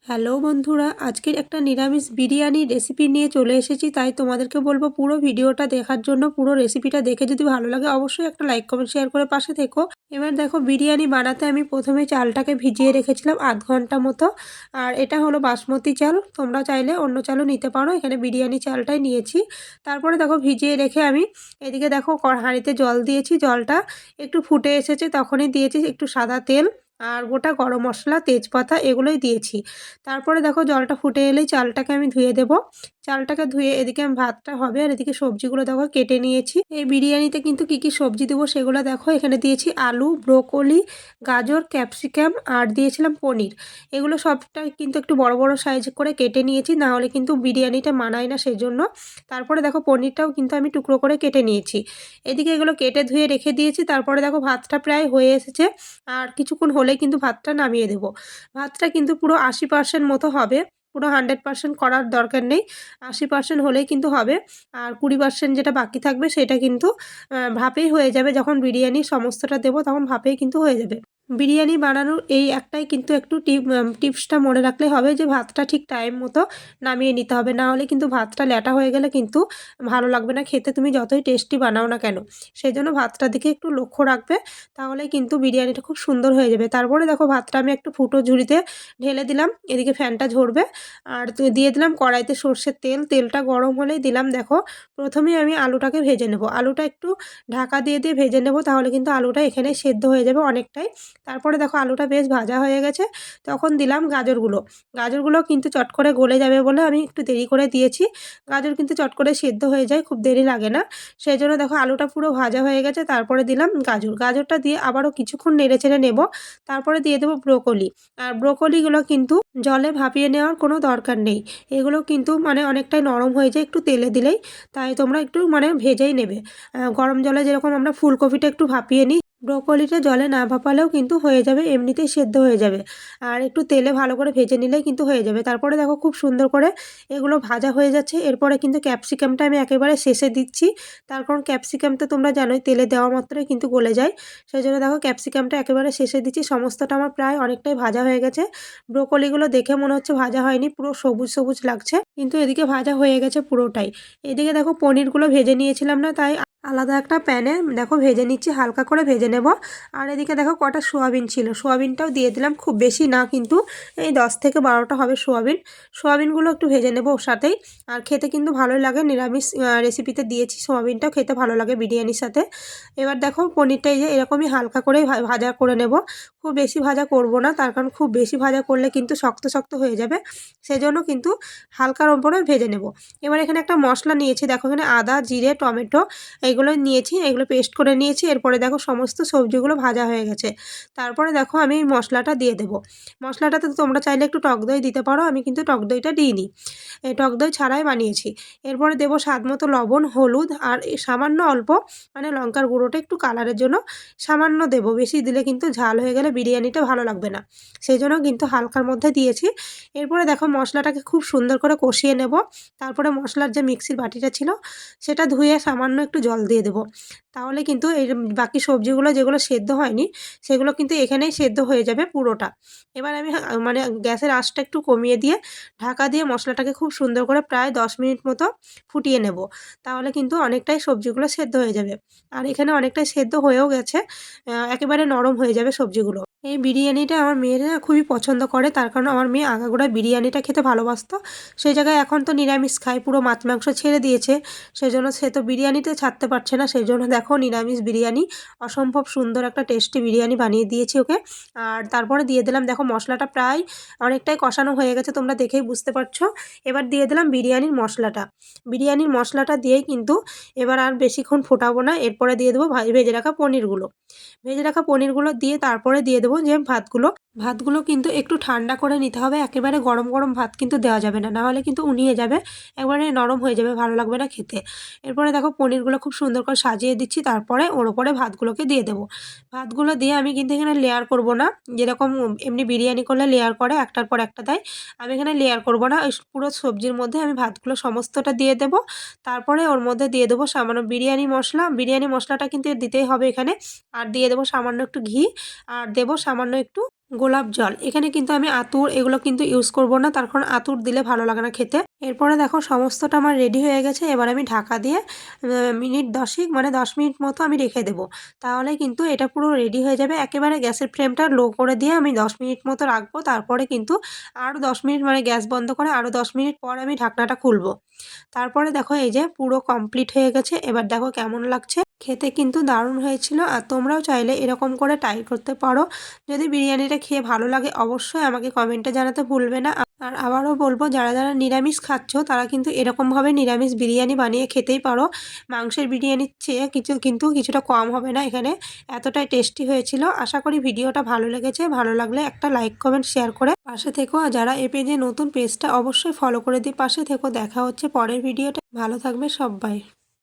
Hello বন্ধুরা, আজকের একটা নিরামিষ বিরিয়ানি রেসিপি নিয়ে চলে এসেছি। তাই তোমাদেরকে বলবো পুরো ভিডিওটা দেখার জন্য। পুরো রেসিপিটা দেখে যদি ভালো লাগে অবশ্যই একটা লাইক কমেন্ট শেয়ার করে পাশে থেকো। এবার দেখো, বিরিয়ানি বানাতে আমি প্রথমে চালটাকে ভিজিয়ে রেখেছিলাম আধ ঘন্টা মতো। আর এটা হলো বাসমতি চাল, তোমরা চাইলে অন্য চালও নিতে পারো, এখানে বিরিয়ানি চালটাই নিয়েছি। তারপরে দেখো ভিজিয়ে রেখে আমি এদিকে দেখো হাঁড়িতে জল দিয়েছি। জলটা একটু ফুটে এসেছে, তখনই দিয়েছি একটু সাদা তেল আর গোটা গরম মশলা, তেজপাতা এগুলোই দিয়েছি। তারপরে দেখো জলটা ফুটে এলেই চালটাকে আমি ধুয়ে দেব। চালটাকে ধুয়ে এদিকে আমি ভাতটা হবে, আর এদিকে সবজিগুলো দেখো কেটে নিয়েছি। এই বিরিয়ানিতে কিন্তু কি কি সবজি দেবো সেগুলো দেখো। এখানে দিয়েছি আলু, ব্রোকলি, গাজর, ক্যাপসিকাম আর দিয়েছিলাম পনির। এগুলো সবটা কিন্তু একটু বড় বড় সাইজ করে কেটে নিয়েছি, না হলে কিন্তু বিরিয়ানিটা মানায় না সেজন্য। তারপরে দেখো পনিরটাও কিন্তু আমি টুকরো করে কেটে নিয়েছি। এদিকে এগুলো কেটে ধুয়ে রেখে দিয়েছি। তারপরে দেখো ভাতটা প্রায় হয়ে এসেছে, আর কিছুক্ষণ হলেই কিন্তু ভাতটা নামিয়ে দেবো। ভাতটা কিন্তু পুরো 80% মতো হবে, পুরো 100% করার দরকার নেই। 80% হলেই কিন্তু হবে। আর 20% যেটা বাকি থাকবে সেটা কিন্তু ভাপেই হয়ে যাবে। যখন বিরিয়ানি সমস্তটা দেবো তখন ভাপেই কিন্তু হয়ে যাবে। বিরিয়ানি বানানোর এই একটাই কিন্তু একটু টিপসটা মনে রাখলে হবে, যে ভাতটা ঠিক টাইম মতো নামিয়ে নিতে হবে, না হলে কিন্তু ভাতটা ল্যাটা হয়ে গেলে কিন্তু ভালো লাগবে না খেতে, তুমি যতই টেস্টি বানাও না কেন। সেই জন্য ভাতটার দিকে একটু লক্ষ্য রাখবে, তাহলে কিন্তু বিরিয়ানিটা খুব সুন্দর হয়ে যাবে। তারপরে দেখো ভাতটা আমি একটু ফুটো ঝুড়িতে ঢেলে দিলাম, এদিকে ফ্যানটা ঝরবে। আর দিয়ে দিলাম কড়াইতে সর্ষের তেল। তেলটা গরম হলেই দিলাম দেখো, প্রথমেই আমি আলুটাকে ভেজে নেব। আলুটা একটু ঢাকা দিয়ে দিয়ে ভেজে নেব, তাহলে কিন্তু আলুটা এখানে সেদ্ধ হয়ে যাবে অনেকটাই। তারপরে দেখো আলুটা বেশ ভাজা হয়ে গেছে, তখন দিলাম গাজরগুলো। গাজরগুলো কিন্তু চট করে গলে যাবে বলে আমি একটু দেরি করে দিয়েছি। গাজর কিন্তু চট করে সেদ্ধ হয়ে যায়, খুব দেরি লাগে না। সেই জন্য দেখো আলুটা পুরো ভাজা হয়ে গেছে। তারপরে দিলাম গাজর। গাজরটা দিয়ে আবারও কিছুক্ষণ নেড়ে চেড়ে নেব। তারপরে দিয়ে দেবো ব্রোকলি। আর ব্রোকলিগুলো কিন্তু জলে ভাপিয়ে নেওয়ার কোনো দরকার নেই, এগুলো কিন্তু মানে অনেকটাই নরম হয়ে যায় একটু তেলে দিলেই। তাই তোমরা একটু মানে ভেজেই নেবে। গরম জলে যেরকম আমরা ফুলকপিটা একটু ভাপিয়ে নিই, ব্রোকলিটা জলে না ভাপালেও কিন্তু হয়ে যাবে, এমনিতেই সেদ্ধ হয়ে যাবে। আর একটু তেলে ভালো করে ভেজে নিলেই কিন্তু হয়ে যাবে। তারপরে দেখো খুব সুন্দর করে এগুলো ভাজা হয়ে যাচ্ছে। এরপরে কিন্তু ক্যাপসিকামটা আমি একেবারে শেষে দিচ্ছি, তার কারণ ক্যাপসিকামটা তোমরা জানোই তেলে দেওয়া মাত্রই কিন্তু গলে যায়। সেই জন্য দেখো ক্যাপসিকামটা একেবারে শেষে দিচ্ছি। সমস্তটা আমার প্রায় অনেকটাই ভাজা হয়ে গেছে। ব্রোকলিগুলো দেখে মনে হচ্ছে ভাজা হয়নি, পুরো সবুজ সবুজ লাগছে, কিন্তু এদিকে ভাজা হয়ে গেছে পুরোটাই। এদিকে দেখো পনিরগুলো ভেজে নিয়েছিলাম না, তাই আলাদা একটা প্যানে দেখো ভেজে নিচ্ছি, হালকা করে ভেজে নেব। আর এদিকে দেখো কটা সোয়াবিন ছিল, সোয়াবিনটাও দিয়ে দিলাম, খুব বেশি না কিন্তু, এই 10 থেকে 12টা হবে সোয়াবিন। সোয়াবিনগুলো একটু ভেজে নেব ওর সাথেই। আর খেতে কিন্তু ভালোই লাগে, নিরামিষ রেসিপিতে দিয়েছি সোয়াবিনটাও খেতে ভালো লাগে বিরিয়ানির সাথে। এবার দেখো পনিরটা এই যে এরকমই হালকা করে ভাজা করে নেব, খুব বেশি ভাজা করব না, তার কারণ খুব বেশি ভাজা করলে কিন্তু শক্ত শক্ত হয়ে যাবে। সেজন্য কিন্তু হালকার ওপরে ভেজে নেব। এবার এখানে একটা মশলা নিয়েছি দেখো, এখানে আদা, জিরে, টমেটো এইগুলো নিয়েছি, এগুলো পেস্ট করে নিয়েছি। এরপরে দেখো সমস্ত সবজিগুলো ভাজা হয়ে গেছে। তারপরে দেখো আমি এই মশলাটা দিয়ে দেবো। মশলাটাতে তোমরা চাইলে একটু টক দই দিতে পারো, আমি কিন্তু টক দইটা দিইনি, এই টক দই ছাড়াই বানিয়েছি। এরপরে দেবো স্বাদ মতো লবণ, হলুদ আর সামান্য অল্প মানে লঙ্কার গুঁড়োটা একটু কালারের জন্য সামান্য দেবো, বেশি দিলে কিন্তু ঝাল হয়ে গেলে বিরিয়ানিটা ভালো লাগবে না, সেই জন্য কিন্তু হালকার মধ্যে দিয়েছি। এরপরে দেখো মশলাটাকে খুব সুন্দর করে কষিয়ে নেব। তারপরে মশলার যে মিক্সির বাটিটা ছিল সেটা ধুয়ে সামান্য একটু জল দিয়ে দেবো, তাহলে কিন্তু এই বাকি সবজিগুলো যেগুলো সেদ্ধ হয়নি সেগুলো কিন্তু এখানেই সেদ্ধ হয়ে যাবে পুরোটা। এবার আমি মানে গ্যাসের আঁচটা একটু কমিয়ে দিয়ে ঢাকা দিয়ে মশলাটাকে খুব সুন্দর করে প্রায় 10 মিনিট মতো ফুটিয়ে নেব, তাহলে কিন্তু অনেকটাই সবজিগুলো সেদ্ধ হয়ে যাবে। আর এখানে অনেকটাই সেদ্ধ হয়েও গেছে, একেবারে নরম হয়ে যাবে সবজিগুলো। এই বিরিয়ানিটা আমার মেয়েরা খুবই পছন্দ করে, তার কারণ আমার মেয়ে আগাগোড়া বিরিয়ানিটা খেতে ভালোবাসতো। সেই জায়গায় এখন তো নিরামিষ খায়, পুরো মাছ মাংস ছেড়ে দিয়েছে, সেজন্য সে তো বিরিয়ানিতে ছাড়তে পারছে না। সেই জন্য দেখো নিরামিষ বিরিয়ানি, অসম্ভব সুন্দর একটা টেস্টি বিরিয়ানি বানিয়ে দিয়েছি ওকে। আর তারপরে দিয়ে দিলাম দেখো মশলাটা প্রায় অনেকটাই কষানো হয়ে গেছে, তোমরা দেখেই বুঝতে পারছো। এবার দিয়ে দিলাম বিরিয়ানির মশলাটা। বিরিয়ানির মশলাটা দিয়েই কিন্তু এবার আর বেশিক্ষণ ফোটাবো না। এরপরে দিয়ে দেবো ভেজে রাখা পনিরগুলো। ভেজে রাখা পনিরগুলো দিয়ে তারপরে দিয়ে দেবো যে ভাতগুলো। ভাতগুলো কিন্তু একটু ঠান্ডা করে নিতে হবে, একেবারে গরম গরম ভাত কিন্তু দেওয়া যাবে না, নাহলে কিন্তু উনিয়ে যাবে, একবারে নরম হয়ে যাবে, ভালো লাগবে না খেতে। এরপরে দেখো পনিরগুলো খুব সুন্দর করে সাজিয়ে দিচ্ছি, তারপরে ওর ওপরে ভাতগুলোকে দিয়ে দেবো। ভাতগুলো দিয়ে আমি কিন্তু এখানে লেয়ার করব না, যেরকম এমনি বিরিয়ানি করলে লেয়ার করে একটার পর একটা দেয়, আমি এখানে লেয়ার করব না। ওই পুরো সবজির মধ্যে আমি ভাতগুলো সমস্তটা দিয়ে দেবো। তারপরে ওর মধ্যে দিয়ে দেবো সামান্য বিরিয়ানি মশলা, বিরিয়ানি মশলাটা কিন্তু দিতেই হবে এখানে। আর দিয়ে দেবো সামান্য একটু ঘি, আর দেবো সামান্য একটু গোলাপ জল। এখানে কিন্তু আমি আতর এগুলো কিন্তু ইউজ করব না, তার কারণ আতর দিলে ভালো লাগে না খেতে। এরপরে দেখো সমস্তটা আমার রেডি হয়ে গেছে। এবার আমি ঢাকা দিয়ে মিনিট 10 মানে 10 মিনিট মতো আমি রেখে দেবো। তাহলে কিন্তু এটা পুরো রেডি হয়ে যাবে। একেবারে গ্যাসের ফ্লেমটা লো করে দিয়ে আমি 10 মিনিট মতো রাখবো। তারপরে কিন্তু আরও 10 মিনিট মানে গ্যাস বন্ধ করে আরও 10 মিনিট পর আমি ঢাকনাটা খুলবো। তারপরে দেখো এই যে পুরো কমপ্লিট হয়ে গেছে। এবার দেখো কেমন লাগছে। খেতে কিন্তু দারুণ হয়েছিল। আর তোমরাও চাইলে এরকম করে ট্রাই করতে পারো। যদি বিরিয়ানিটা খেয়ে ভালো লাগে অবশ্যই আমাকে কমেন্টে জানাতে ভুলবে না। আর আবারও বলবো, যারা যারা নিরামিষ খাচ্ছ তারা কিন্তু এরকমভাবে নিরামিষ বিরিয়ানি বানিয়ে খেতেই পারো। মাংসের বিরিয়ানির চেয়ে কিন্তু কিছুটা কম হবে না এখানে। এতটাই টেস্টি হয়েছিল। আশা করি ভিডিওটা ভালো লেগেছে। ভালো লাগলে একটা লাইক কমেন্ট শেয়ার করে পাশে থেকো। আর যারা এই পেজে নতুন, পেজটা অবশ্যই ফলো করে দিয়ে পাশে থেকো। দেখা হচ্ছে পরের ভিডিওটা। ভালো থাকবে সবাই।